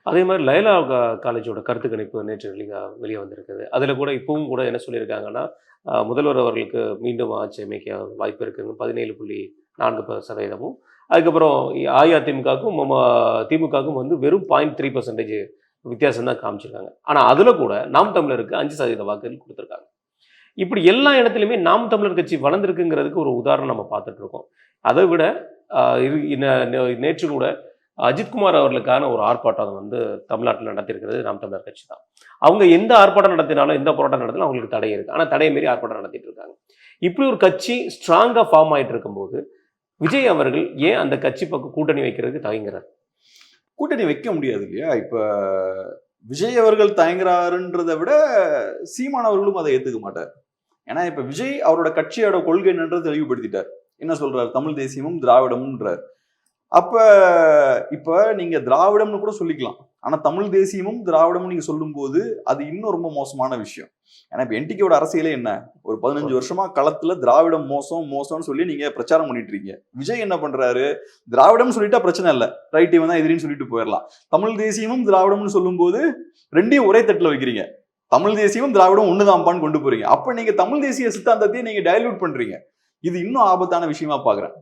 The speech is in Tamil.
அதே மாதிரி லயலா காலேஜோட கருத்து கணிப்பு நேற்று வெளியே வந்திருக்குது. அதில கூட இப்பவும் கூட என்ன சொல்லியிருக்காங்கன்னா, முதல்வர் அவர்களுக்கு மீண்டும் ஆட்சி அமைக்க வாய்ப்பு இருக்குன்னு 17.4% அதுக்கப்புறம் அஇஅதிமுகவுக்கும் திமுகவுக்கும் வந்து வெறும் 0.3% வித்தியாசம் தான் காமிச்சிருக்காங்க. ஆனா அதில கூட நாம் தமிழருக்கு 5% வாக்குகள் குடுத்துருக்காங்க. இப்படி எல்லா இடத்துலயுமே நாம் தமிழர் கட்சி வளர்ந்திருக்குங்கிறதுக்கு ஒரு உதாரணம் நம்ம பார்த்துட்டு இருக்கோம். அதை விட நேற்று கூட அஜித்குமார் அவர்களுக்கான ஒரு ஆர்ப்பாட்டம் வந்து தமிழ்நாட்டில் நடத்தியிருக்கிறது நாம் தமிழர் கட்சி தான். அவங்க எந்த ஆர்ப்பாட்டம் நடத்தினாலும், எந்த போராட்டம் நடத்தினாலும் அவங்களுக்கு தடை இருக்கு. ஆனா தடையை மீறி ஆர்ப்பாட்டம் நடத்திட்டு இருக்காங்க. இப்படி ஒரு கட்சி ஸ்ட்ராங்கா ஃபார்ம் ஆயிட்டு இருக்கும்போது, விஜய் அவர்கள் ஏன் அந்த கட்சி பக்கம் கூட்டணி வைக்கிறதுக்கு தயங்குறார்? கூட்டணி வைக்க முடியாது இல்லையா? இப்ப விஜய் அவர்கள் தயங்குறாருன்றதை விட சீமான் அவர்களும் அதை ஏத்துக்க மாட்டார். ஏன்னா இப்ப விஜய் அவரோட கட்சியோட கொள்கை என்னன்றதை தெளிவுபடுத்திட்டார். என்ன சொல்றாரு? தமிழ் தேசியமும் திராவிடமும்ன்றார். அப்ப இப்ப நீங்க திராவிடம்னு கூட சொல்லிக்கலாம். ஆனா தமிழ் தேசியமும் திராவிடமும் நீங்க சொல்லும் போது அது இன்னும் ரொம்ப மோசமான விஷயம். ஏன்னா இப்ப என்டிகேவோட அரசியலே என்ன? ஒரு 15 வருஷமா களத்துல திராவிடம் மோசம் மோசம்னு சொல்லி நீங்க பிரச்சாரம் பண்ணிட்டு இருக்கீங்க. விஜய் என்ன பண்றாரு? திராவிடம் சொல்லிட்டா பிரச்சனை இல்லை, ரைட், இவன் தான் எதிரின்னு சொல்லிட்டு போயிடலாம். தமிழ் தேசியமும் திராவிடம்னு சொல்லும் போது ரெண்டையும் ஒரே தட்டுல வைக்கிறீங்க. தமிழ் தேசியமும் திராவிடம் ஒண்ணுதான்பான்னு கொண்டு போறீங்க. அப்ப நீங்க தமிழ் தேசிய சித்தாந்தத்தையும் நீங்க டைல்யூட் பண்றீங்க. இது இன்னும் ஆபத்தான விஷயமா பாக்குறேன்.